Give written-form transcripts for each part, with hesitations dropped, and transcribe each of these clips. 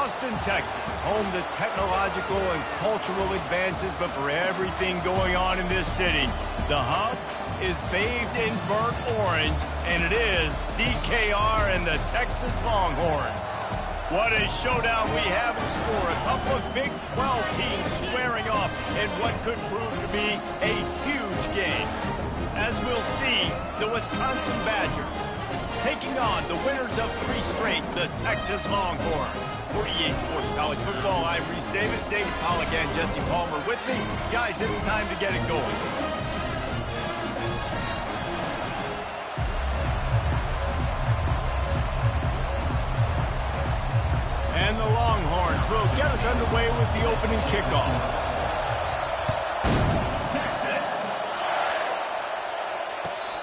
Austin, Texas, home to technological and cultural advances, but for everything going on in this city, the hub is bathed in burnt orange, and it is DKR and the Texas Longhorns. What a showdown we have in store. A couple of Big 12 teams squaring off in what could prove to be a huge game. As we'll see, the Wisconsin Badgers taking on the winners of 3 straight, the Texas Longhorns. For EA Sports College Football, I'm Reese Davis, David Pollack, and Jesse Palmer with me. Guys, it's time to get it going. And the Longhorns will get us underway with the opening kickoff.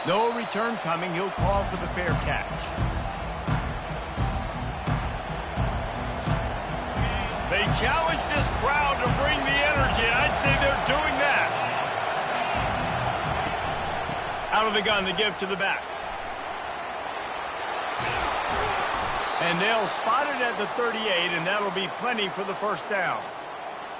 No return coming. He'll call for the fair catch. They challenge this crowd to bring the energy, and I'd say they're doing that. Out of the gun, the give to the back. And they'll spot it at the 38, and that'll be plenty for the first down.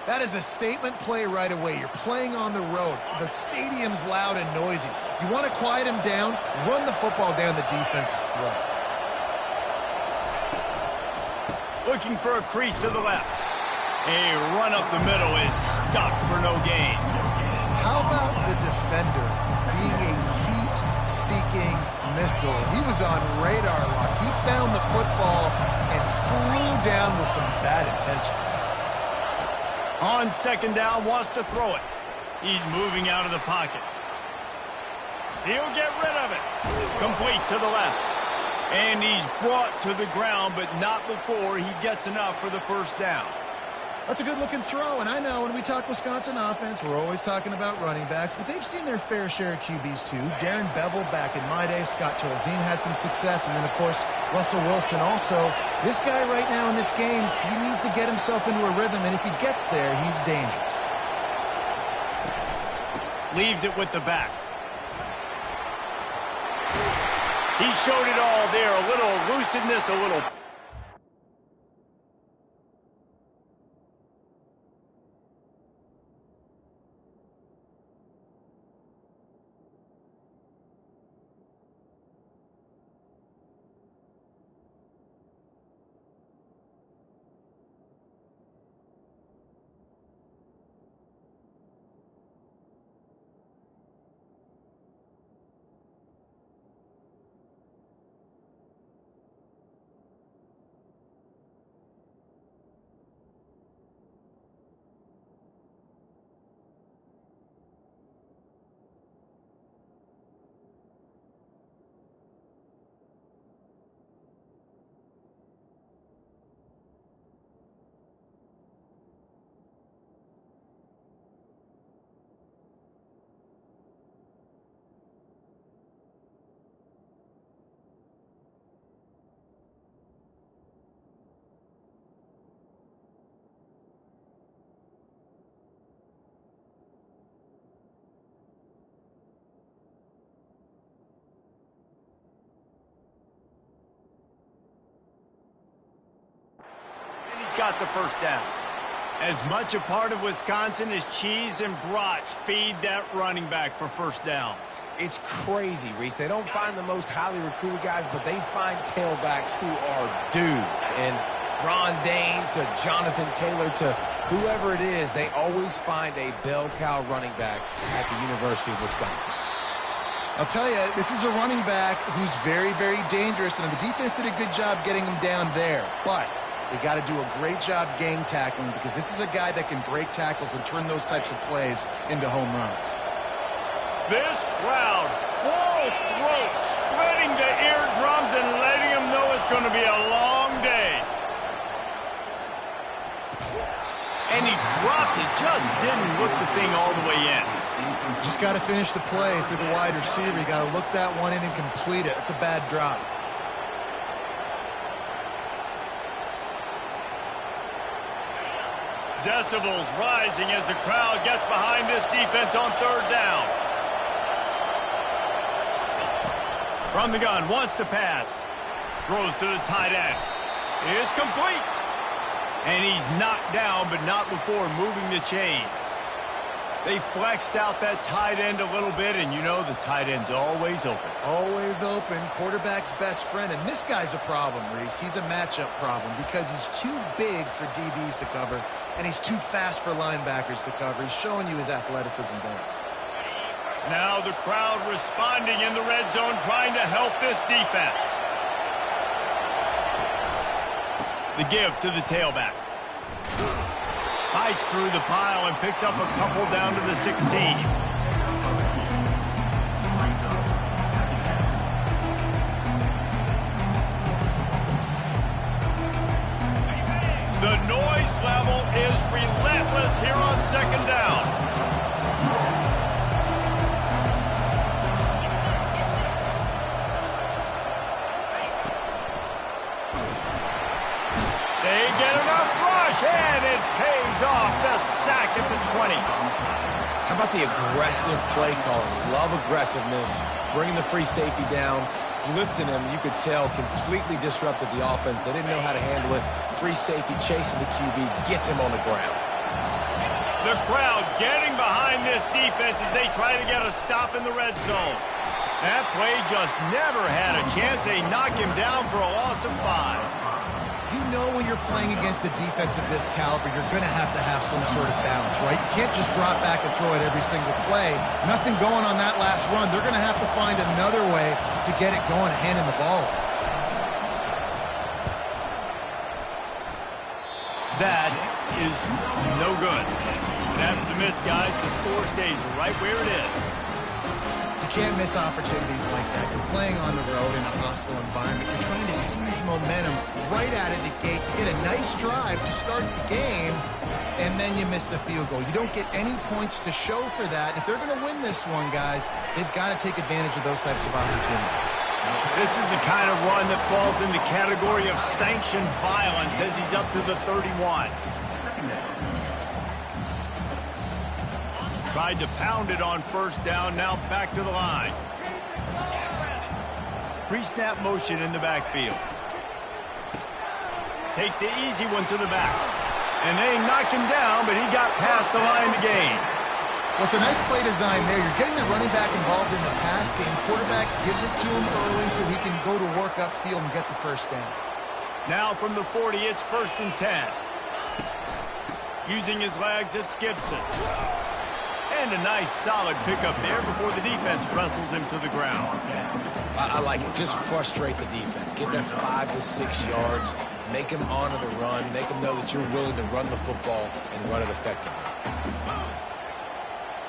That is a statement play right away. You're playing on the road. The stadium's loud and noisy. You want to quiet him down, run the football down the defense's throat. Looking for a crease to the left. A run up the middle is stopped for no gain. How about the defender being a heat-seeking missile? He was on radar lock. He found the football and flew down with some bad intentions. On second down, wants to throw it. He's moving out of the pocket. He'll get rid of it. Complete to the left. And he's brought to the ground, but not before he gets enough for the first down. That's a good-looking throw, and I know when we talk Wisconsin offense, we're always talking about running backs, but they've seen their fair share of QBs too. Darren Bevel back in my day, Scott Tolzien had some success, and then, of course, Russell Wilson also. This guy right now in this game, he needs to get himself into a rhythm, and if he gets there, he's dangerous. Leaves it with the back. He showed it all there, a little elusiveness, a little... got the first down. As much a part of Wisconsin as cheese and brats feed that running back for first downs. It's crazy, Reese. They don't find the most highly recruited guys, but they find tailbacks who are dudes. And Ron Dane to Jonathan Taylor to whoever it is, they always find a bell cow running back at the University of Wisconsin. I'll tell you, this is a running back who's very, very dangerous, and the defense did a good job getting him down there. But they got to do a great job game tackling because this is a guy that can break tackles and turn those types of plays into home runs. This crowd, full throat, splitting the eardrums and letting them know it's going to be a long day. And he dropped it, just didn't look the thing all the way in. Just got to finish the play for the wide receiver. You got to look that one in and complete it. It's a bad drop. Decibels rising as the crowd gets behind this defense on third down. From the gun, wants to pass. Throws to the tight end. It's complete. And he's knocked down, but not before moving the chains. They flexed out that tight end a little bit, and you know the tight end's always open. Always open, quarterback's best friend. And this guy's a problem, Reese. He's a matchup problem because he's too big for DBs to cover, and he's too fast for linebackers to cover. He's showing you his athleticism there. Now the crowd responding in the red zone, trying to help this defense. The give to the tailback. Fights through the pile and picks up a couple down to the 16. The noise level is relentless here on second down. They get enough rush, and it pays off the sack at the 20. How about the aggressive play calling? Love aggressiveness, bringing the free safety down, blitzing him. You could tell completely disrupted the offense. They didn't know how to handle it. Free safety chases the QB, gets him on the ground. The crowd getting behind this defense as they try to get a stop in the red zone. That play just never had a chance. They knock him down for a loss of 5. You know when you're playing against a defense of this caliber, you're going to have some sort of balance, right? You can't just drop back and throw it every single play. Nothing going on that last run. They're going to have to find another way to get it going, handing the ball off. That is no good. And after the miss, guys, the score stays right where it is. You can't miss opportunities like that. You're playing on the road in a hostile environment. You're trying to seize momentum right out of the gate. You get a nice drive to start the game, and then you miss the field goal. You don't get any points to show for that. If they're going to win this one, guys, they've got to take advantage of those types of opportunities. This is the kind of run that falls in the category of sanctioned violence as he's up to the 31. Tried to pound it on first down, now back to the line. Pre-snap motion in the backfield. Takes the easy one to the back. And they knock him down, but he got past the line to gain. Well, it's a nice play design there. You're getting the running back involved in the pass game. Quarterback gives it to him early so he can go to work upfield and get the first down. Now from the 40, it's 1st and 10. Using his legs, it's Gibson. And a nice solid pickup there before the defense wrestles him to the ground. I like it. Just frustrate the defense. Get that 5 to 6 yards. Make them honor the run. Make them know that you're willing to run the football and run it effectively.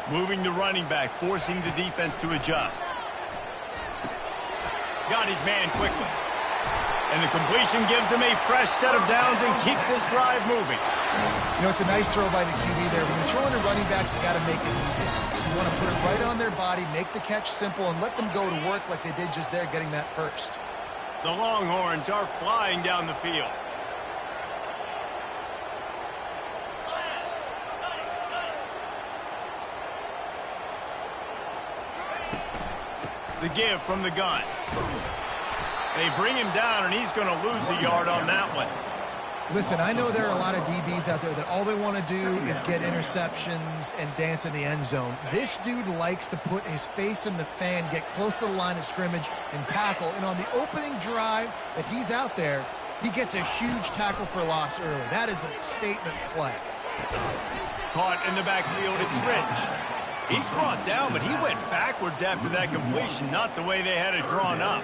Moving the running back, forcing the defense to adjust. Got his man quickly. And the completion gives him a fresh set of downs and keeps this drive moving. You know, it's a nice throw by the QB there. When you're throwing to running backs, you got to make it easy. So you want to put it right on their body, make the catch simple, and let them go to work like they did just there, getting that first. The Longhorns are flying down the field. The give from the gun. They bring him down, and he's going to lose a yard on that one. Listen, I know there are a lot of DBs out there that all they want to do is get interceptions and dance in the end zone. This dude likes to put his face in the fan, get close to the line of scrimmage, and tackle. And on the opening drive that he's out there, he gets a huge tackle for loss early. That is a statement play. Caught in the backfield, it's Rich. He's brought down, but he went backwards after that completion, not the way they had it drawn up.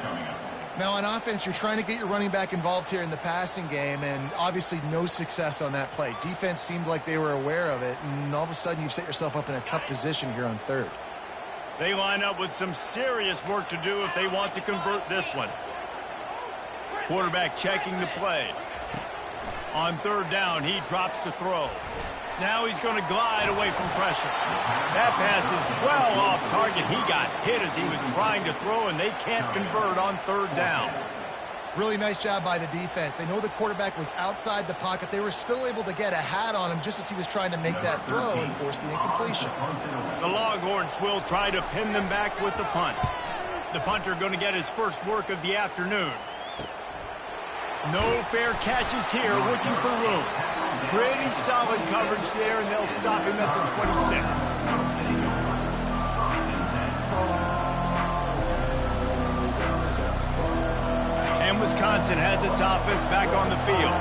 Now, on offense, you're trying to get your running back involved here in the passing game, and obviously no success on that play. Defense seemed like they were aware of it, and all of a sudden you've set yourself up in a tough position here on third. They line up with some serious work to do if they want to convert this one. Quarterback checking the play. On third down, he drops to throw. Now he's going to glide away from pressure. That pass is well off target. He got hit as he was trying to throw, and they can't convert on third down. Really nice job by the defense. They know the quarterback was outside the pocket. They were still able to get a hat on him just as he was trying to make that throw and force the incompletion. The Longhorns will try to pin them back with the punt. The punter going to get his first work of the afternoon. No fair catches here, looking for room. Pretty solid coverage there, and they'll stop him at the 26. And Wisconsin has its offense back on the field.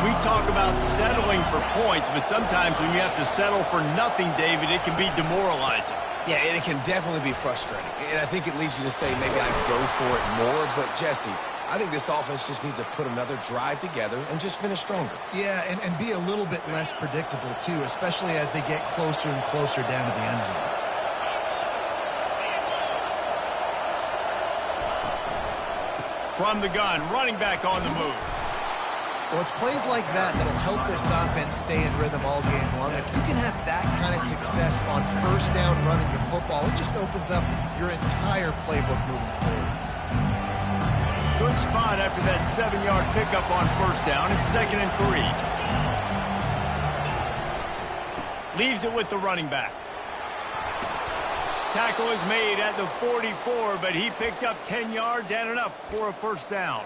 We talk about settling for points, but sometimes when you have to settle for nothing, David, it can be demoralizing. Yeah, and it can definitely be frustrating. And I think it leads you to say maybe I'd go for it more. But, Jesse, I think this offense just needs to put another drive together and just finish stronger. Yeah, and be a little bit less predictable, too, especially as they get closer and closer down to the end zone. From the gun, running back on the move. Well, it's plays like that that'll help this offense stay in rhythm all game long. If you can have that kind of success on first down running the football, it just opens up your entire playbook moving forward. Good spot after that 7-yard pickup on first down. It's 2nd and 3. Leaves it with the running back. Tackle is made at the 44, but he picked up 10 yards and enough for a first down.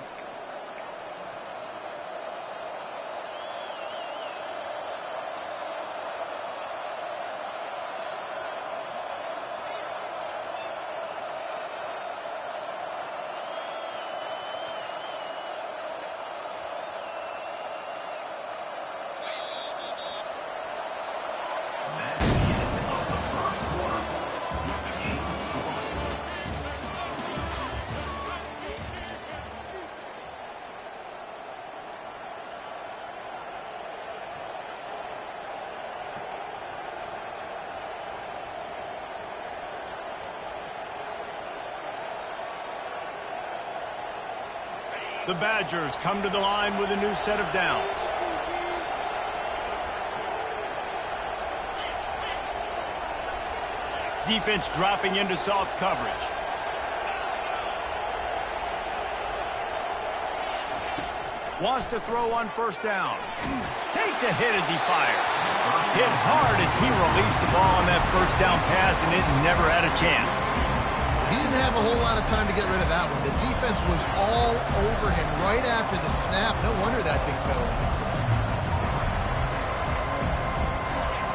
The Badgers come to the line with a new set of downs. Defense dropping into soft coverage. Wants to throw on first down. Takes a hit as he fires. Hit hard as he released the ball on that first down pass, and it never had a chance. He didn't have a whole lot of time to get rid of that one. The defense was all over him right after the snap. No wonder that thing fell.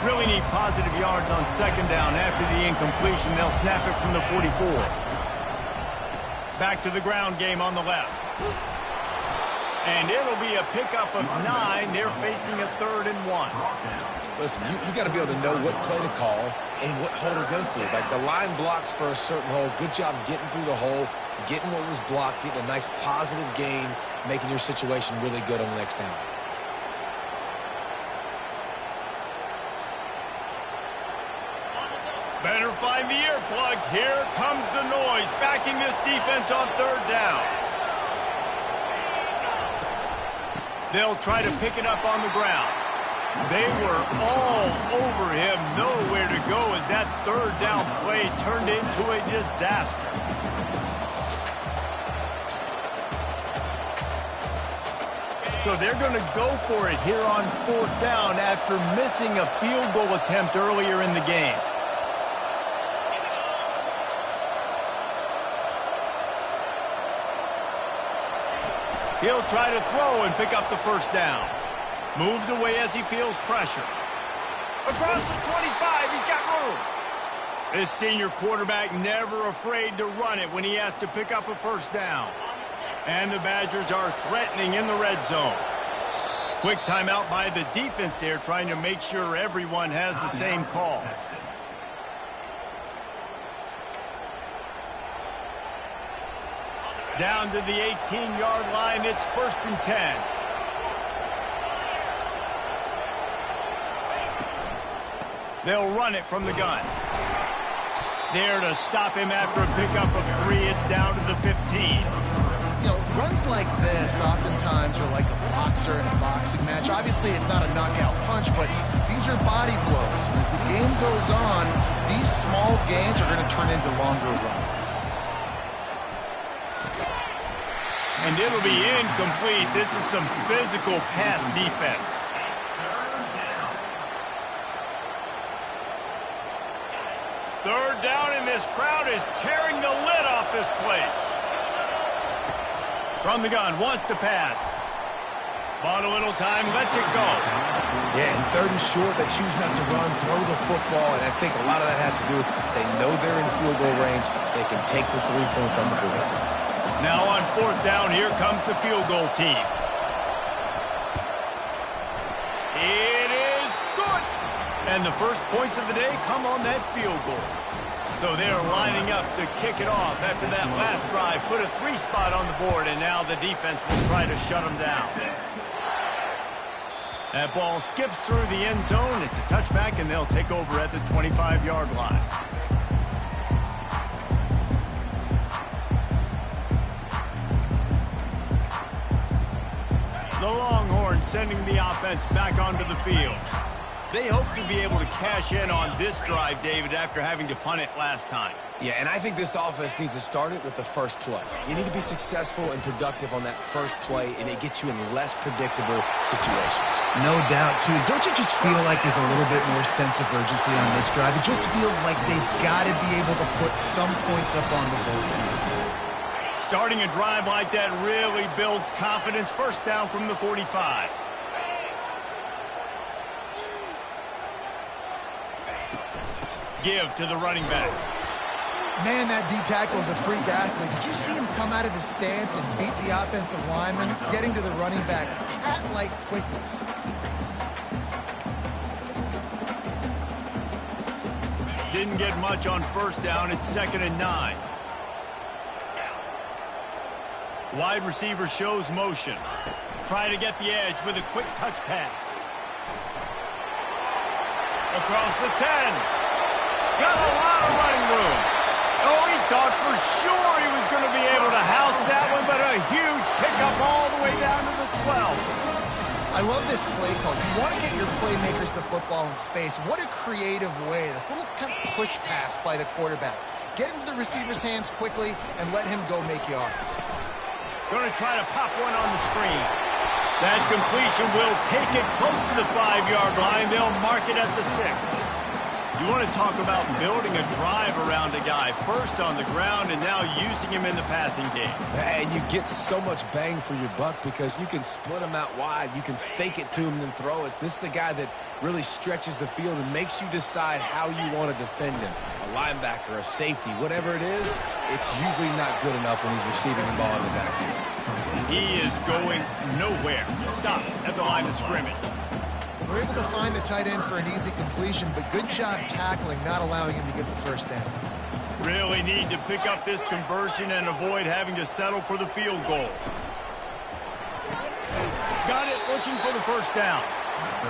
Really need positive yards on second down. After the incompletion, they'll snap it from the 44. Back to the ground game on the left. And it'll be a pickup of 9. They're facing a 3rd and 1. Listen, you got to be able to know what play to call and what hole to go through. Like the line blocks for a certain hole. Good job getting through the hole, getting what was blocked, getting a nice positive gain, making your situation really good on the next down. Better find the earplugs. Here comes the noise, backing this defense on 3rd down. They'll try to pick it up on the ground. They were all over him, nowhere to go as that 3rd down play turned into a disaster. So they're going to go for it here on 4th down after missing a field goal attempt earlier in the game. He'll try to throw and pick up the first down. Moves away as he feels pressure. Across the 25, he's got room. This senior quarterback never afraid to run it when he has to pick up a first down. And the Badgers are threatening in the red zone. Quick timeout by the defense there, trying to make sure everyone has the same call. Down to the 18-yard line, it's 1st and 10. They'll run it from the gun. There to stop him after a pickup of 3. It's down to the 15. You know, runs like this oftentimes are like a boxer in a boxing match. Obviously, it's not a knockout punch, but these are body blows. And as the game goes on, these small gains are going to turn into longer runs. And it'll be incomplete. This is some physical pass defense. Third down, and this crowd is tearing the lid off this place. From the gun, wants to pass. Bought a little time, lets it go. Yeah, in 3rd and short, they choose not to run, throw the football, and I think a lot of that has to do with they know they're in field goal range. They can take the 3 points on the board. Now on 4th down, here comes the field goal team. It is good. And the first points of the day come on that field goal. So they're lining up to kick it off after that last drive. Put a 3 spot on the board, and now the defense will try to shut them down. That ball skips through the end zone. It's a touchback, and they'll take over at the 25-yard line. The Longhorns sending the offense back onto the field. They hope to be able to cash in on this drive, David, after having to punt it last time. Yeah, and I think this offense needs to start it with the first play. You need to be successful and productive on that first play, and it gets you in less predictable situations. No doubt, too. Don't you just feel like there's a little bit more sense of urgency on this drive? It just feels like they've got to be able to put some points up on the board. Starting a drive like that really builds confidence. First down from the 45. Give to the running back. Man, that D-tackle is a freak athlete. Did you see him come out of his stance and beat the offensive lineman, getting to the running back? Cat-like quickness. Didn't get much on first down. It's 2nd and 9. Wide receiver shows motion. Try to get the edge with a quick touch pass. Across the 10. Got a lot of running room. Oh, he thought for sure he was going to be able to house that one, but a huge pickup all the way down to the 12. I love this play call. You want to get your playmakers the football in space. What a creative way. This little kind of push pass by the quarterback. Get into the receiver's hands quickly and let him go make yards. Going to try to pop one on the screen. That completion will take it close to the 5-yard line. They'll mark it at the 6. You want to talk about building a drive around a guy. First on the ground and now using him in the passing game. And you get so much bang for your buck because you can split him out wide. You can fake it to him and then throw it. This is the guy that really stretches the field and makes you decide how you want to defend him. A linebacker, a safety, whatever it is, it's usually not good enough when he's receiving the ball in the backfield. He is going nowhere. Stop at the line of scrimmage. They're able to find the tight end for an easy completion, but good job tackling, not allowing him to get the first down. Really need to pick up this conversion and avoid having to settle for the field goal. Got it, looking for the first down.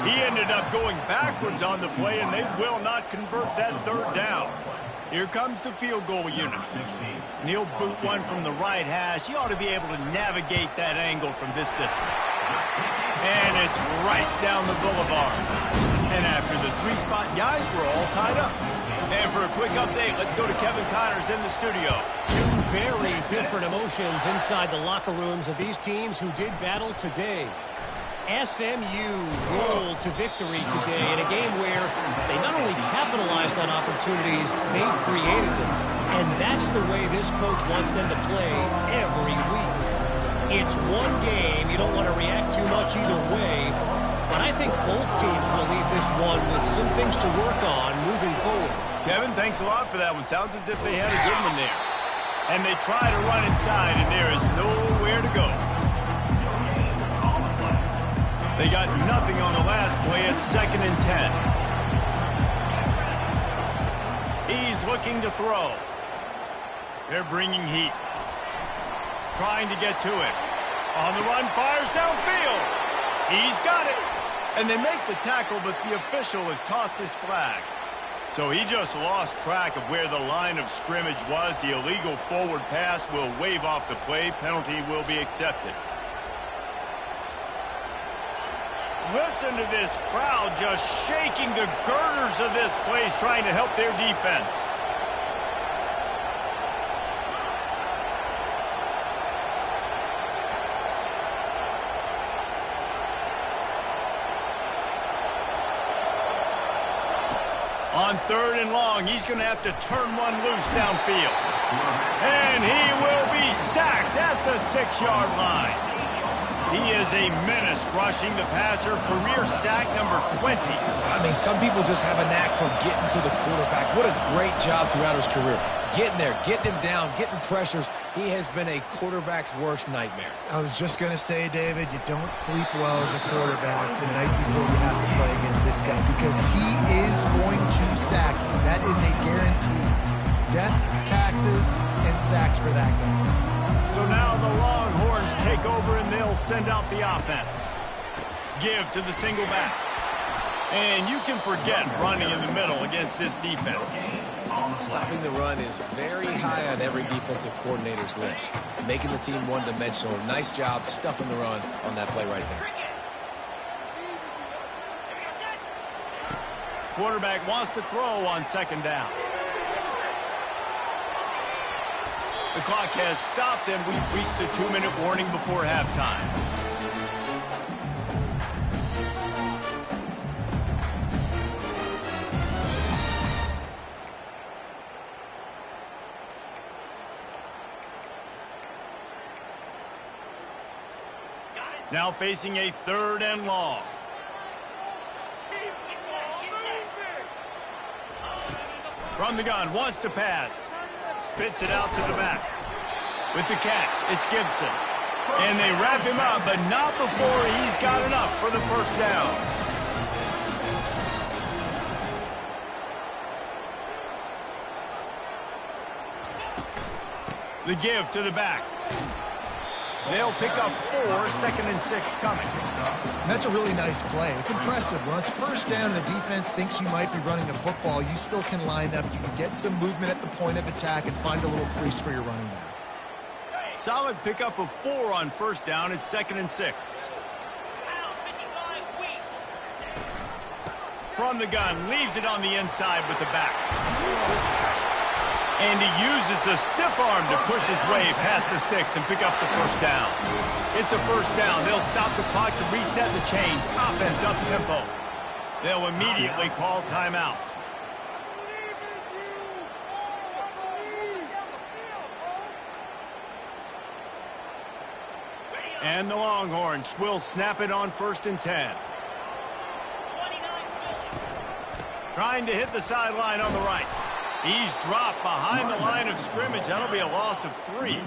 He ended up going backwards on the play, and they will not convert that 3rd down. Here comes the field goal unit. And he'll boot one from the right hash. He ought to be able to navigate that angle from this distance. And it's right down the boulevard. And after the 3-spot guys, we're all tied up. And for a quick update, let's go to Kevin Connors in the studio. Two very different emotions inside the locker rooms of these teams who did battle today. SMU rolled to victory today in a game where they not only capitalized on opportunities, they created them. And that's the way this coach wants them to play every week. It's one game. You don't want to react too much either way. But I think both teams will leave this one with some things to work on moving forward. Kevin, thanks a lot for that one. Sounds as if they had a good one there. And they try to run inside, and there is nowhere to go. They got nothing on the last play. It's 2nd and 10. He's looking to throw. They're bringing heat. Trying to get to it. On the run, fires downfield. He's got it. And they make the tackle, but the official has tossed his flag. So he just lost track of where the line of scrimmage was. The illegal forward pass will wave off the play. Penalty will be accepted. Listen to this crowd just shaking the girders of this place, trying to help their defense. On 3rd and long, he's going to have to turn one loose downfield. And he will be sacked at the 6-yard line. He is a menace rushing the passer, career sack number 20. I mean, some people just have a knack for getting to the quarterback. What a great job throughout his career. Getting there, getting him down, getting pressures. He has been a quarterback's worst nightmare. I was just going to say, David, you don't sleep well as a quarterback the night before you have to play against this guy because he is going to sack you. That is a guarantee. Death, taxes, and sacks for that guy. So now the Longhorns take over and they'll send out the offense. Give to the single back. And you can forget running in the middle against this defense. Stopping the run is very high on every defensive coordinator's list. Making the team one-dimensional. Nice job stuffing the run on that play right there. Quarterback wants to throw on second down. The clock has stopped and we've reached the 2-minute warning before halftime. Now facing a 3rd and long. From the gun, wants to pass. Spits it out to the back. With the catch, it's Gibson. And they wrap him up, but not before he's got enough for the first down. The give to the back. They'll pick up 4, 2nd and 6 coming. That's a really nice play. It's impressive. When it's first down and the defense thinks you might be running the football, you still can line up. You can get some movement at the point of attack and find a little crease for your running back. Solid pickup of 4 on first down. It's 2nd and 6. From the gun, leaves it on the inside with the back. And he uses the stiff arm to push his way past the sticks and pick up the first down. It's a first down. They'll stop the clock to reset the chains. Offense up tempo. They'll immediately call timeout. And the Longhorns will snap it on 1st and 10. Trying to hit the sideline on the right. He's dropped behind the line of scrimmage. That'll be a loss of 3.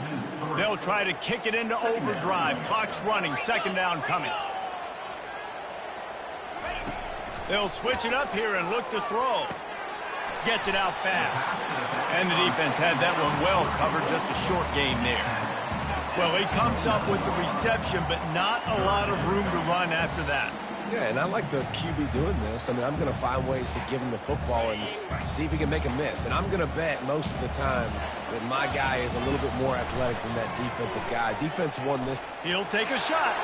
They'll try to kick it into overdrive. Clock's running. 2nd down coming. They'll switch it up here and look to throw. Gets it out fast. And the defense had that one well covered. Just a short gain there. Well, he comes up with the reception, but not a lot of room to run after that. Yeah, and I like the QB doing this. I mean, I'm going to find ways to give him the football and see if he can make a miss. And I'm going to bet most of the time that my guy is a little bit more athletic than that defensive guy. Defense won this. He'll take a shot.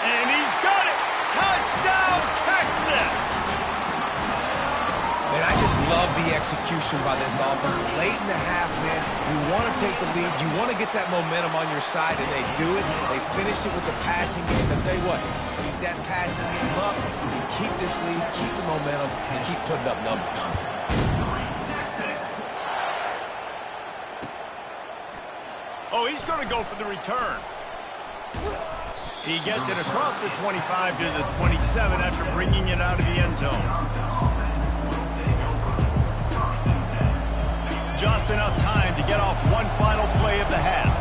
And he's got it! Touchdown, Texas! Man, I just love the execution by this offense. Late in the half, man, you want to take the lead. You want to get that momentum on your side, and they do it. They finish it with the passing game. I'll tell you what, keep that passing game up. You keep this lead, keep the momentum, and keep putting up numbers. Oh, he's going to go for the return. He gets it across the 25 to the 27 after bringing it out of the end zone. Just enough time to get off one final play of the half.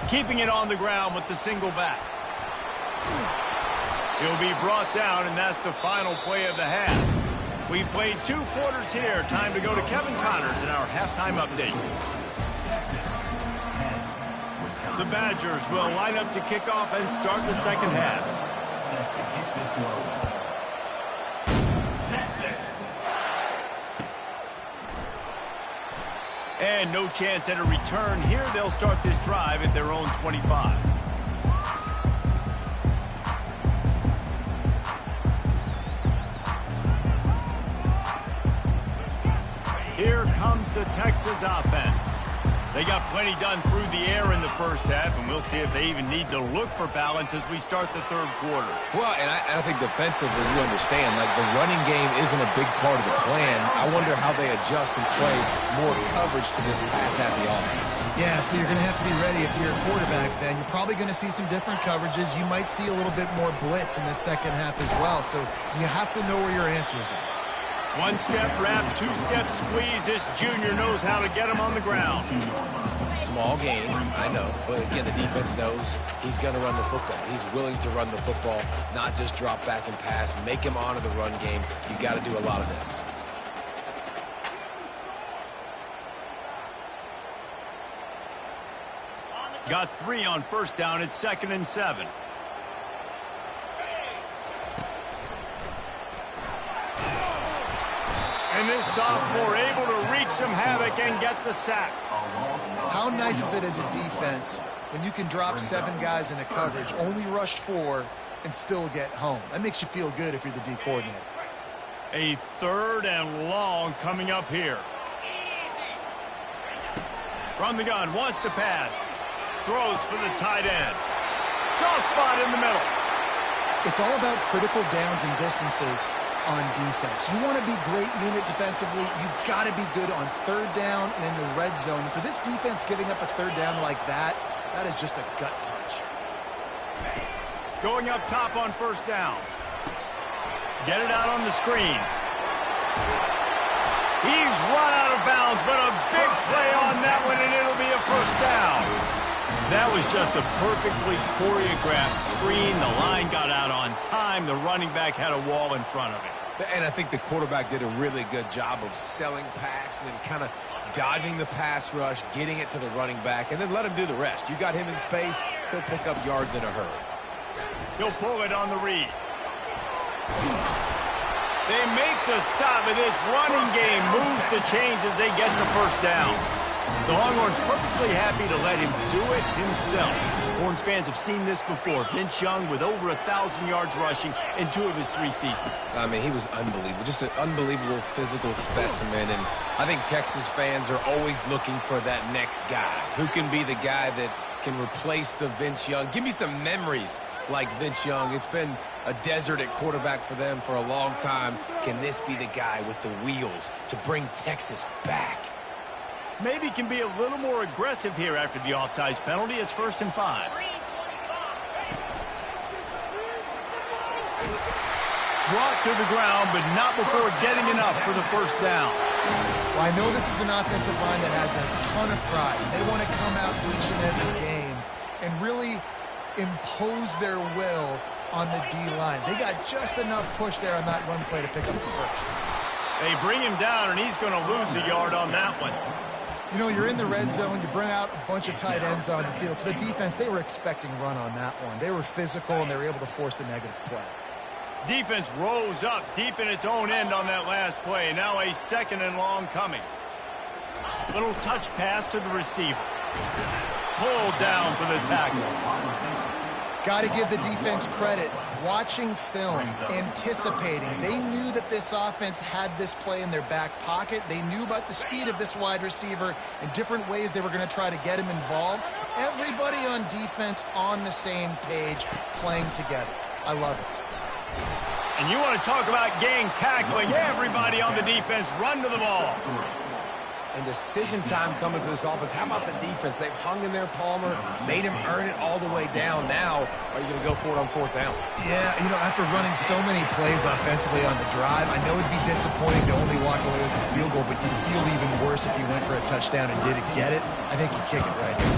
Keeping it on the ground with the single back. He'll be brought down, and that's the final play of the half. We've played 2 quarters here. Time to go to Kevin Connors in our halftime update. The Badgers will line up to kick off and start the second half. And no chance at a return here. They'll start this drive at their own 25. Here comes the Texas offense. They got plenty done through the air in the first half, and we'll see if they even need to look for balance as we start the third quarter. Well, and I think defensively, you understand, like the running game isn't a big part of the plan. I wonder how they adjust and play more coverage to this pass-happy offense. Yeah, so you're going to have to be ready if you're a quarterback, Ben. You're probably going to see some different coverages. You might see a little bit more blitz in the second half as well, so you have to know where your answers are. One-step wrap, two-step squeeze. This junior knows how to get him on the ground. Small game, I know. But again, the defense knows he's going to run the football. He's willing to run the football, not just drop back and pass. Make him honor the run game. You got to do a lot of this. Got 3 on first down. It's 2nd and 7. And this sophomore able to wreak some havoc and get the sack. How nice is it as a defense when you can drop 7 guys in a coverage, only rush 4, and still get home? That makes you feel good if you're the D coordinator. A 3rd and long coming up here. From the gun, wants to pass. Throws for the tight end. Soft spot in the middle. It's all about critical downs and distances on defense. You want to be great unit defensively, you've got to be good on 3rd down and in the red zone. For this defense giving up a 3rd down like that, that is just a gut punch. Going up top on first down. Get it out on the screen. He's run out of bounds, but a big play on that one, and it'll be a first down. That was just a perfectly choreographed screen. The line got out on time. The running back had a wall in front of him. And I think the quarterback did a really good job of selling pass and then kind of dodging the pass rush, getting it to the running back, and then let him do the rest. You got him in space, he'll pick up yards in a hurry. He'll pull it on the read. They make the stop, and this running game moves the chains as they get the first down. The Longhorns perfectly happy to let him do it himself. Horns fans have seen this before. Vince Young with over 1,000 yards rushing in 2 of his 3 seasons. I mean, he was unbelievable. Just an unbelievable physical specimen. And I think Texas fans are always looking for that next guy. Who can be the guy that can replace the Vince Young? Give me some memories like Vince Young. It's been a desert at quarterback for them for a long time. Can this be the guy with the wheels to bring Texas back? Maybe can be a little more aggressive here after the offsides penalty. It's 1st and 5. Brought to the ground, but not before getting enough for the first down. Well, I know this is an offensive line that has a ton of pride. They want to come out each and every game and really impose their will on the D-line. They got just enough push there on that run play to pick up the first. They bring him down, and he's going to lose a yard on that one. You know, you're in the red zone, you bring out a bunch of tight ends on the field. So the defense, they were expecting run on that one. They were physical, and they were able to force the negative play. Defense rose up deep in its own end on that last play. Now a 2nd and long coming. Little touch pass to the receiver. Pulled down for the tackle. Got to give the defense credit. Watching film, anticipating. They knew that this offense had this play in their back pocket. They knew about the speed of this wide receiver and different ways they were going to try to get him involved. Everybody on defense on the same page, playing together. I love it. And you want to talk about gang tackling. Everybody on the defense run to the ball. And decision time coming for this offense. How about the defense? They've hung in there, Palmer, made him earn it all the way down. Now, are you going to go for it on 4th down? Yeah, you know, after running so many plays offensively on the drive, I know it'd be disappointing to only walk away with a field goal, but you'd feel even worse if you went for a touchdown and didn't get it. I think you kick it right here.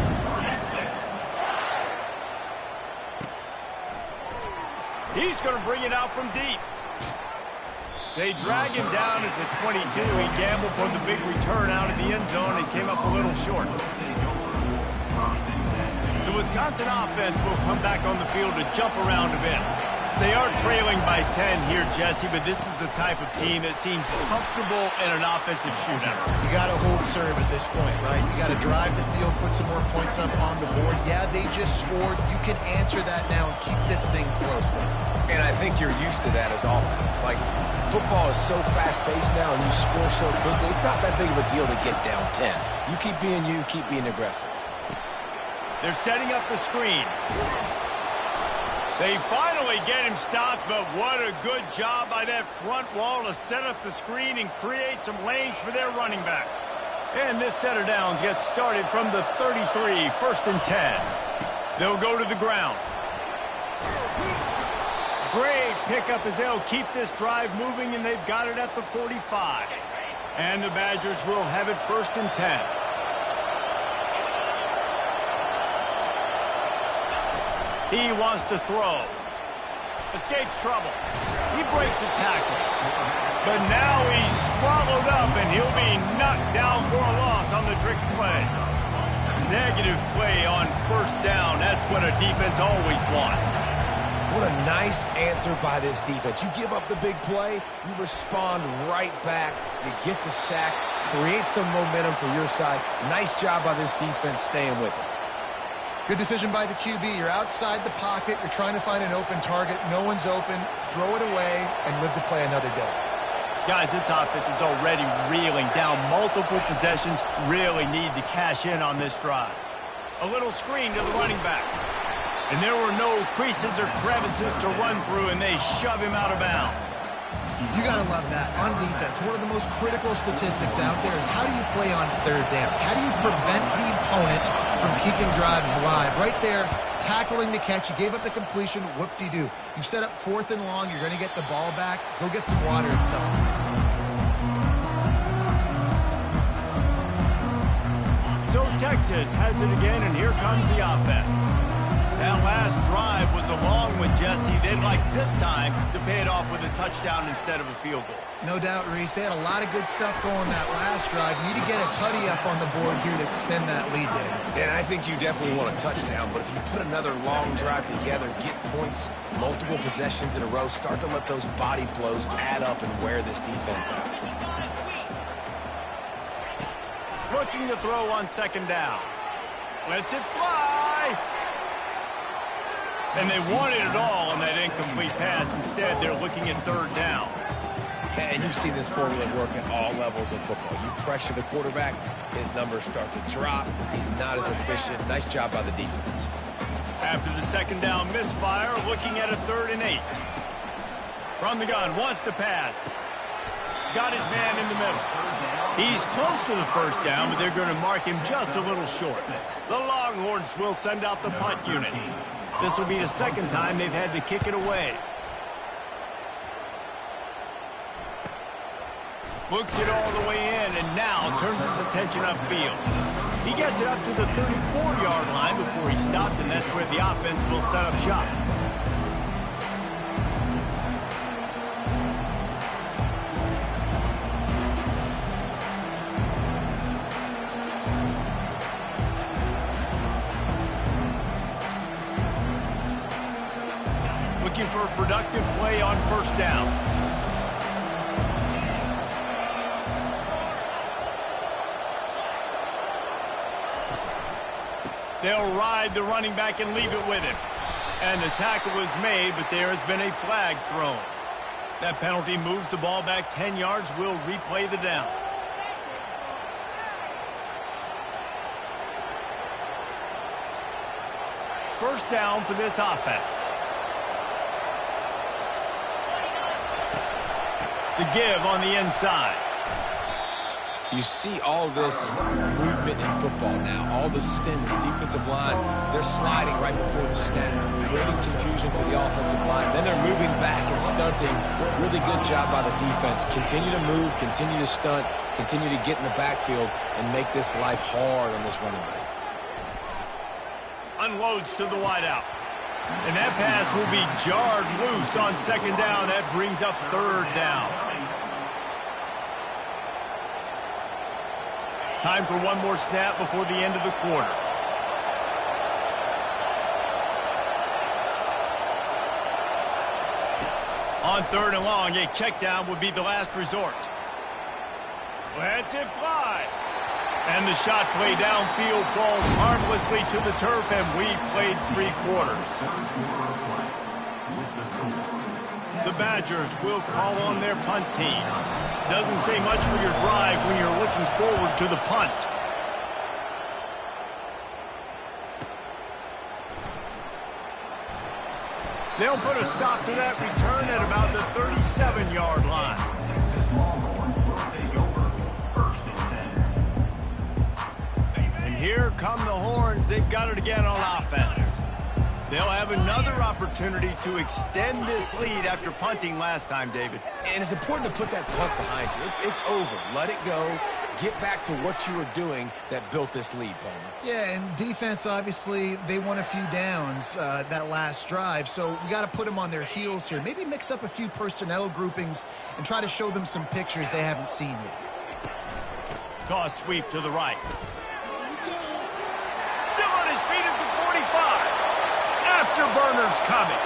He's going to bring it out from deep. They drag him down at the 22. He gambled for the big return out of the end zone and came up a little short. The Wisconsin offense will come back on the field to jump around a bit. They are trailing by 10 here, Jesse, but this is the type of team that seems comfortable in an offensive shootout. You got to hold serve at this point, right? You got to drive the field, put some more points up on the board. Yeah, they just scored. You can answer that now and keep this thing close. And I think you're used to that as offense. Like, football is so fast-paced now and you score so quickly, it's not that big of a deal to get down 10. You keep being aggressive. They're setting up the screen. They finally get him stopped, but what a good job by that front wall to set up the screen and create some lanes for their running back. And this set of downs gets started from the 33, 1st and 10. They'll go to the ground. Great pickup as they'll keep this drive moving, and they've got it at the 45. And the Badgers will have it 1st and 10. He wants to throw. Escapes trouble. He breaks a tackle. But now he's swallowed up, and he'll be knocked down for a loss on the trick play. Negative play on 1st down. That's what a defense always wants. What a nice answer by this defense. You give up the big play, you respond right back, you get the sack, create some momentum for your side. Nice job by this defense staying with it. Good decision by the QB. You're outside the pocket. You're trying to find an open target. No one's open. Throw it away and live to play another day. Guys, this offense is already reeling down multiple possessions. Really need to cash in on this drive. A little screen to the running back. And there were no creases or crevices to run through, and they shove him out of bounds. You got to love that. On defense, one of the most critical statistics out there is how do you play on 3rd down? How do you prevent the opponent from keeping drives alive? Right there, tackling the catch. You gave up the completion. Whoop-de-doo. You set up 4th and long. You're going to get the ball back. Go get some water and something. So Texas has it again, and here comes the offense. That last drive was a long one, Jesse. They'd like this time to pay it off with a touchdown instead of a field goal. No doubt, Reese. They had a lot of good stuff going that last drive. You need to get a tutty up on the board here to extend that lead there. And I think you definitely want a touchdown, but if you put another long drive together, get points, multiple possessions in a row, start to let those body blows add up and wear this defense out. Looking to throw on 2nd down. Lets it fly. And they wanted it all on that incomplete pass. Instead, they're looking at 3rd down. And you see this formula work at all levels of football. You pressure the quarterback, his numbers start to drop. He's not as efficient. Nice job by the defense. After the 2nd down misfire, looking at a 3rd and 8. From the gun, wants to pass. Got his man in the middle. He's close to the 1st down, but they're going to mark him just a little short. The Longhorns will send out the punt unit. This will be the 2nd time they've had to kick it away. Looks it all the way in, and now turns his attention upfield. He gets it up to the 34-yard line before he stopped, and that's where the offense will set up shop. Looking for a productive play on 1st down. They'll ride the running back and leave it with him. And the tackle was made, but there has been a flag thrown. That penalty moves the ball back 10 yards. We'll replay the down. First down for this offense. The give on the inside. You see all this movement in football now. All the stim, the defensive line, they're sliding right before the snap, creating confusion for the offensive line. Then they're moving back and stunting. Really good job by the defense. Continue to move, continue to stunt, continue to get in the backfield and make this life hard on this running back. Unloads to the wideout. And that pass will be jarred loose on 2nd down. That brings up 3rd down. Time for one more snap before the end of the quarter. On 3rd and long, a check down would be the last resort. Lets it fly. And the shot play downfield falls harmlessly to the turf, and we've played 3 quarters. The Badgers will call on their punt team. Doesn't say much for your drive when you're looking forward to the punt. They'll put a stop to that return at about the 37-yard line. And here come the Horns. They've got it again on offense. They'll have another opportunity to extend this lead after punting last time, David. And it's important to put that punt behind you. It's over. Let it go. Get back to what you were doing that built this lead, Palmer. Yeah, and defense, obviously, they won a few downs that last drive, so we got to put them on their heels here. Maybe mix up a few personnel groupings and try to show them some pictures they haven't seen yet. Toss sweep to the right. Still on his feet at the 45. Afterburners coming.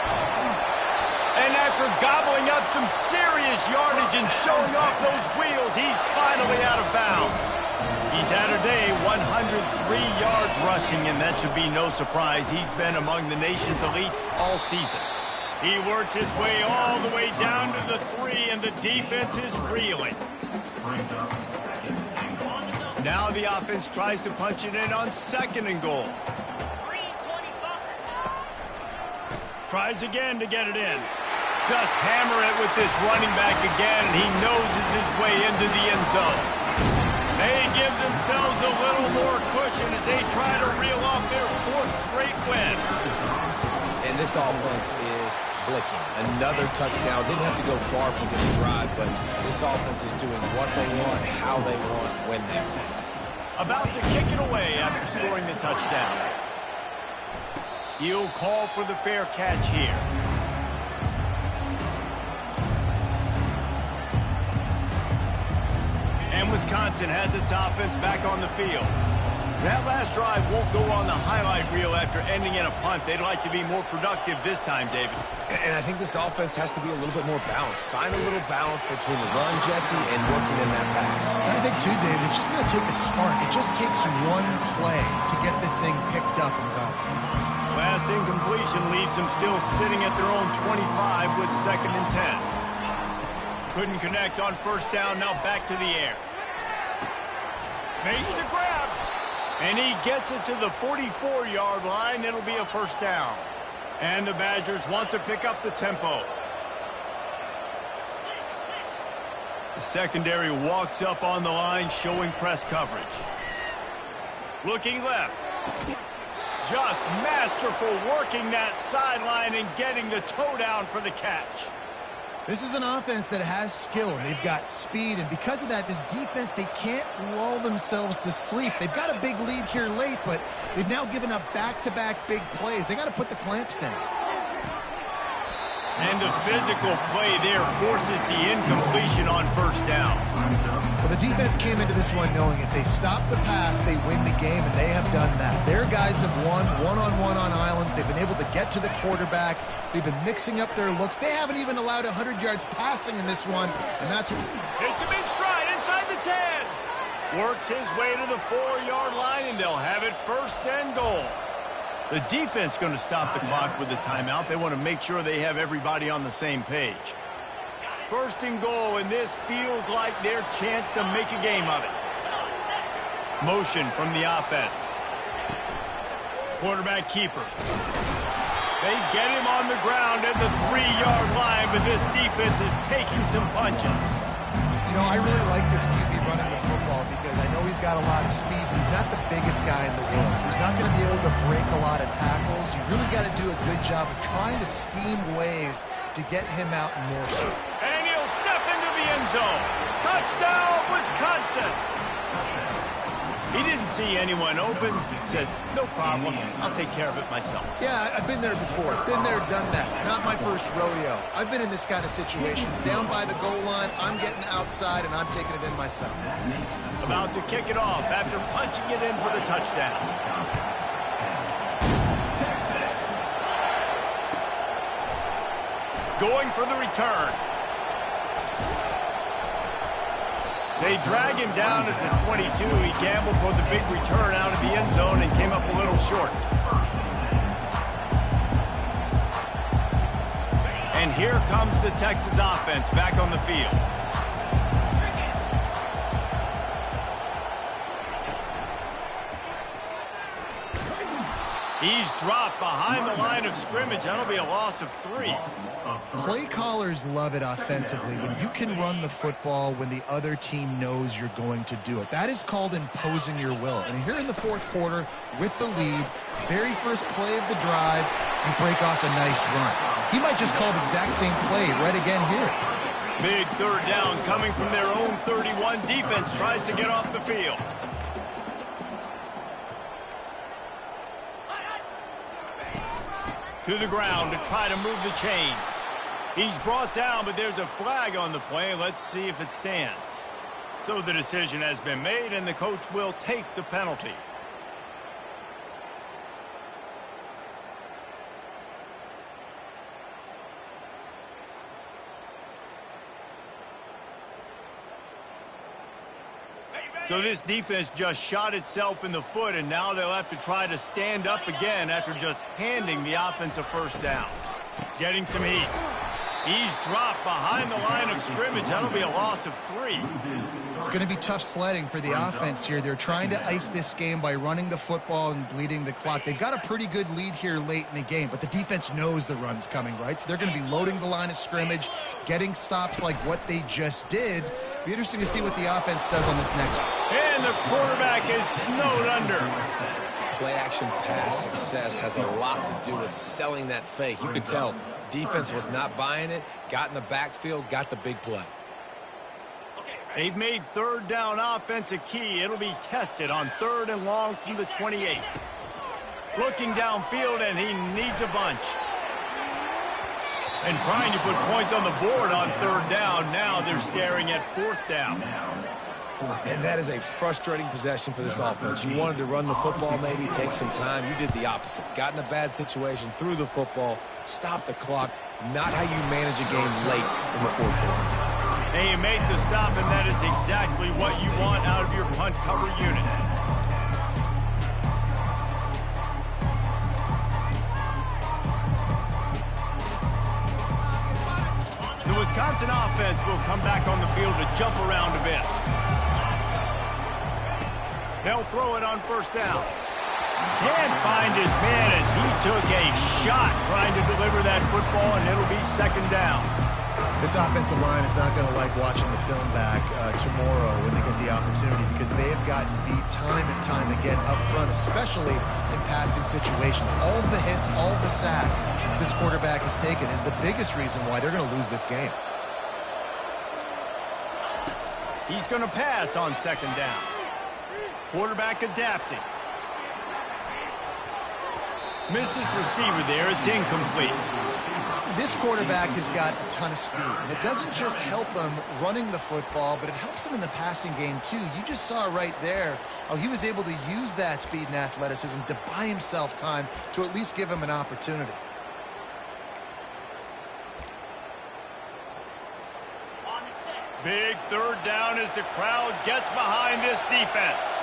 And after gobbling up some serious yardage and showing off those wheels, he's finally out of bounds. He's had a day, 103 yards rushing, and that should be no surprise. He's been among the nation's elite all season. He works his way all the way down to the 3, and the defense is reeling. Now the offense tries to punch it in on 2nd and goal. Tries again to get it in. Just hammer it with this running back again, and he noses his way into the end zone. They give themselves a little more cushion as they try to reel off their 4th straight win. And this offense is clicking. Another touchdown. Didn't have to go far for this drive, but this offense is doing what they want, how they want, when they want. About to kick it away after scoring the touchdown. He'll call for the fair catch here. And Wisconsin has its offense back on the field. That last drive won't go on the highlight reel after ending in a punt. They'd like to be more productive this time, David. And I think this offense has to be a little bit more balanced. Find a little balance between the run, Jesse, and working in that pass. And I think, too, David, it's just going to take a spark. It just takes one play to get this thing picked up and going. Last incompletion leaves them still sitting at their own 25 with 2nd and 10. Couldn't connect on 1st down, now back to the air. Makes the grab. And he gets it to the 44-yard line. It'll be a 1st down. And the Badgers want to pick up the tempo. The secondary walks up on the line, showing press coverage. Looking left. Just masterful working that sideline and getting the toe down for the catch. This is an offense that has skill, and they've got speed, and because of that, this defense, they can't lull themselves to sleep. They've got a big lead here late, but they've now given up back-to-back big plays. They got to put the clamps down. And the physical play there forces the incompletion on 1st down. Well, the defense came into this one knowing if they stop the pass, they win the game, and they have done that. Their guys have won one-on-one on islands. They've been able to get to the quarterback. They've been mixing up their looks. They haven't even allowed 100 yards passing in this one, and that's what... Hits him in stride inside the 10. Works his way to the 4-yard line, and they'll have it 1st and goal. The defense going to stop the clock with the timeout. They want to make sure they have everybody on the same page. 1st and goal, and this feels like their chance to make a game of it. Motion from the offense. Quarterback keeper. They get him on the ground at the 3-yard line, but this defense is taking some punches. You know, I really like this QB running the football because I know he's got a lot of speed, but he's not the biggest guy in the world, so he's not going to be able to break a lot of tackles. You really got to do a good job of trying to scheme ways to get him out in motion. And he'll step into the end zone. Touchdown, Wisconsin! He didn't see anyone open. Said, no problem. I'll take care of it myself. Yeah, I've been there before. Been there, done that. Not my first rodeo. I've been in this kind of situation. Down by the goal line, I'm getting outside, and I'm taking it in myself. About to kick it off after punching it in for the touchdown. going for the return. They drag him down at the 22. He gambled for the big return out of the end zone and came up a little short. And here comes the Texas offense back on the field. He's dropped behind the line of scrimmage. That'll be a loss of 3. Play callers love it offensively when you can run the football when the other team knows you're going to do it. That is called imposing your will. And here in the fourth quarter with the lead, very first play of the drive, you break off a nice run. He might just call the exact same play right again here. Big third down coming from their own 31. Defense tries to get off the field. To the ground to try to move the chains. He's brought down, but there's a flag on the play. Let's see if it stands. So the decision has been made, and the coach will take the penalty. So this defense just shot itself in the foot, and now they'll have to try to stand up again after just handing the offense a first down. Getting some heat. He's dropped behind the line of scrimmage. That'll be a loss of 3. It's going to be tough sledding for the offense here. They're trying to ice this game by running the football and bleeding the clock. They've got a pretty good lead here late in the game, but the defense knows the run's coming, right? So they're going to be loading the line of scrimmage, getting stops like what they just did. Be interesting to see what the offense does on this next one. And the quarterback is snowed under. Play-action pass success has a lot to do with selling that fake. You could tell defense was not buying it, got in the backfield, got the big play. They've made third down offense a key. It'll be tested on 3rd and long from the 28. Looking downfield, and he needs a bunch. And trying to put points on the board on 3rd down. Now they're staring at 4th down. And that is a frustrating possession for this offense. You wanted to run the football, maybe take some time. You did the opposite. Got in a bad situation, threw the football, stopped the clock. Not how you manage a game late in the 4th quarter. They make the stop, and that is exactly what you want out of your punt cover unit. The Wisconsin offense will come back on the field to jump around a bit. They'll throw it on 1st down. Can't find his man as he took a shot trying to deliver that football, and it'll be 2nd down. This offensive line is not going to like watching the film back tomorrow when they get the opportunity, because they have gotten beat time and time again up front, especially in passing situations. All of the hits, all of the sacks this quarterback has taken is the biggest reason why they're going to lose this game. He's going to pass on 2nd down. Quarterback adapting. Missed his receiver there. It's incomplete. This quarterback has got a ton of speed, and it doesn't just help him running the football, but it helps him in the passing game too. You just saw right there how he was able to use that speed and athleticism to buy himself time to at least give him an opportunity. Big 3rd down as the crowd gets behind this defense.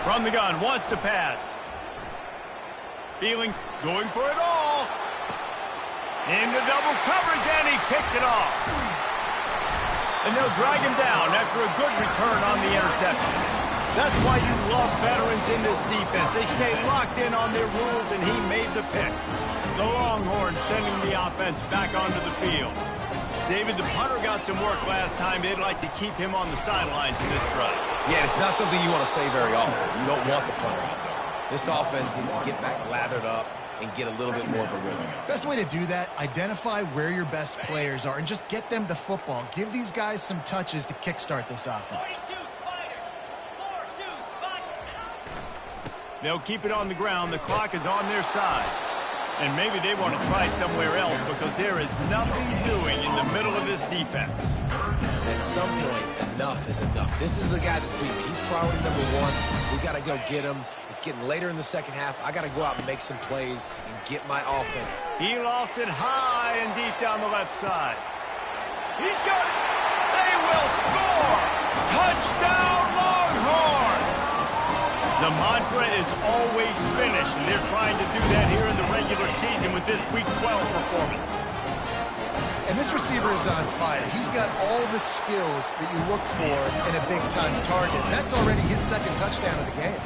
From the gun, wants to pass. Feeling, going for it all. Into double coverage, and he picked it off. And they'll drag him down after a good return on the interception. That's why you love veterans in this defense. They stay locked in on their rules, and he made the pick. The Longhorns sending the offense back onto the field. David, the punter got some work last time. They'd like to keep him on the sidelines in this drive. Yeah, it's not something you want to say very often. You don't want the punter out there. This offense needs to get back lathered up and get a little bit more of a rhythm. Best way to do that, identify where your best players are and just get them the football. Give these guys some touches to kickstart this offense. They'll keep it on the ground. The clock is on their side. And maybe they want to try somewhere else because there is nothing doing in the middle of this defense. At some point, enough is enough. This is the guy that's beat me. He's priority number one. We got to go get him. It's getting later in the second half. I got to go out and make some plays and get my offense. He lost it high and deep down the left side. He's got it. They will score. Touchdown, Longhorns. The mantra is always finish, and they're trying to do that here in the regular season with this Week 12 performance. And this receiver is on fire. He's got all the skills that you look for in a big-time target. That's already his second touchdown of the game.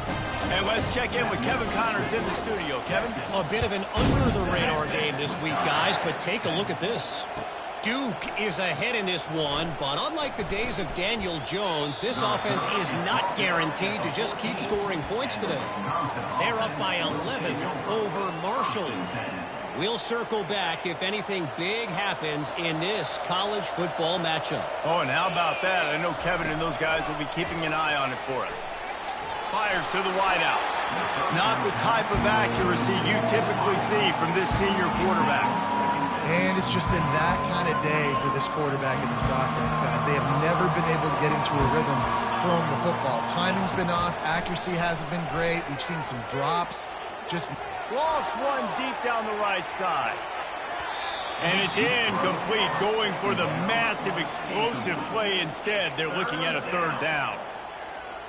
And let's check in with Kevin Connors in the studio. Kevin? A bit of an under-the-radar game this week, guys, but take a look at this. Duke is ahead in this one, but unlike the days of Daniel Jones, this offense is not guaranteed to just keep scoring points today. They're up by 11 over Marshall. We'll circle back if anything big happens in this college football matchup. Oh, and how about that? I know Kevin and those guys will be keeping an eye on it for us. Fires to the wideout. Not the type of accuracy you typically see from this senior quarterback. And it's just been that kind of day for this quarterback in this offense, guys. They have never been able to get into a rhythm throwing the football. Timing's been off. Accuracy hasn't been great. We've seen some drops. Just lost one deep down the right side. And it's incomplete, going for the massive explosive play instead. They're looking at a third down.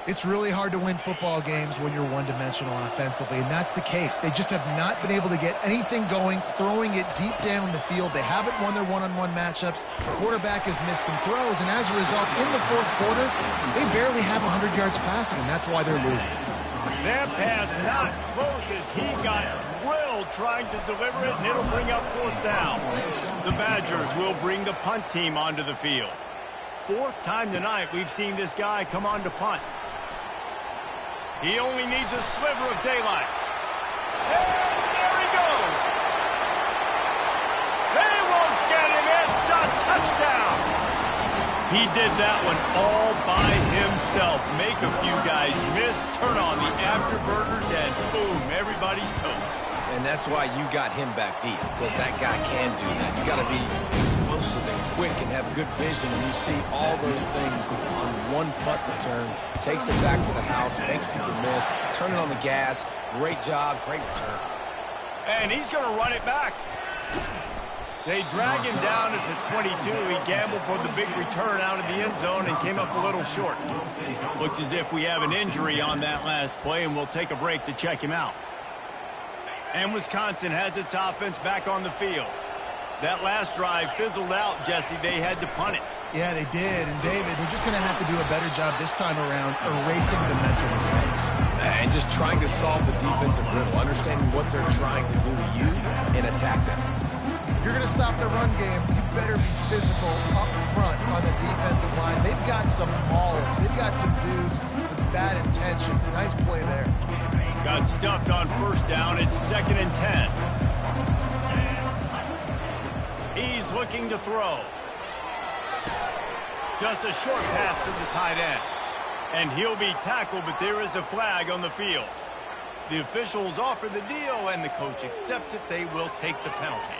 It's really hard to win football games when you're one-dimensional offensively, and that's the case. They just have not been able to get anything going, throwing it deep down the field. They haven't won their one-on-one matchups. The quarterback has missed some throws, and as a result, in the fourth quarter, they barely have 100 yards passing, and that's why they're losing. That pass not close as he got drilled trying to deliver it, and it'll bring up fourth down. The Badgers will bring the punt team onto the field. Fourth time tonight we've seen this guy come on to punt. He only needs a sliver of daylight. And there he goes. They won't get him. It's a touchdown. He did that one all by himself. Make a few guys miss, turn on the afterburners, and boom, everybody's toast. And that's why you got him back deep, because that guy can do that. You got to be explosive and quick and have good vision, and you see all those things on one punt return. Takes it back to the house, makes people miss, turning on the gas. Great job, great return. And he's going to run it back. They drag him down at the 22. He gambled for the big return out of the end zone and came up a little short. Looks as if we have an injury on that last play, and we'll take a break to check him out. And Wisconsin has its offense back on the field. That last drive fizzled out, Jesse. They had to punt it. Yeah, they did. And, David, they're just going to have to do a better job this time around erasing the mental mistakes. And just trying to solve the defensive riddle, understanding what they're trying to do to you and attack them. If you're going to stop the run game, you better be physical up front on the defensive line. They've got some maulers. They've got some dudes with bad intentions. Nice play there. Got stuffed on first down. It's 2nd and 10. He's looking to throw. Just a short pass to the tight end. And he'll be tackled, but there is a flag on the field. The officials offer the deal, and the coach accepts it. They will take the penalty.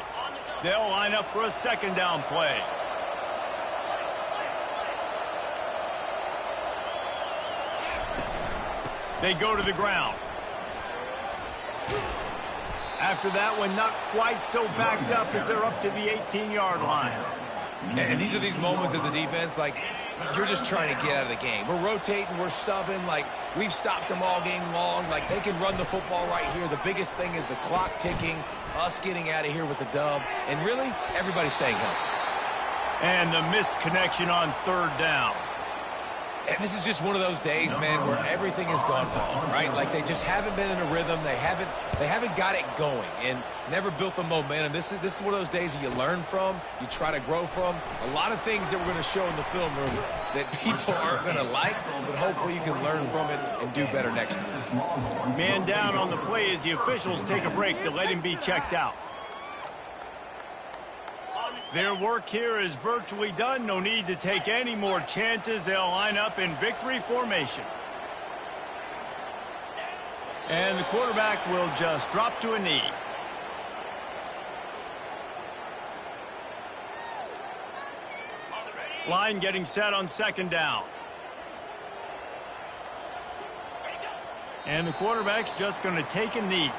They'll line up for a second down play. They go to the ground. After that one, not quite so backed up as they're up to the 18-yard line. And these are these moments as a defense, like, you're just trying to get out of the game. We're rotating, we're subbing, like, we've stopped them all game long. Like, they can run the football right here. The biggest thing is the clock ticking, us getting out of here with the dub, and really, everybody staying healthy. And the misconnection on third down. And this is just one of those days, man, where everything has gone wrong, right? Like, they just haven't been in a rhythm. They haven't got it going and never built the momentum. This is one of those days that you learn from, you try to grow from. A lot of things that we're going to show in the film room that people aren't going to like, but hopefully you can learn from it and do better next time. Man down on the play as the officials take a break to let him be checked out. Their work here is virtually done. No need to take any more chances. They'll line up in victory formation. And the quarterback will just drop to a knee. Line getting set on second down. And the quarterback's just going to take a knee.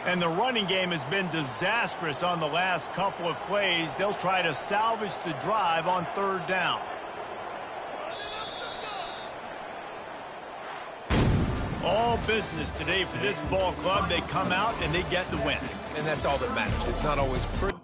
And the running game has been disastrous on the last couple of plays. They'll try to salvage the drive on third down. All business today for this ball club. They come out and they get the win. And that's all that matters. It's not always pretty.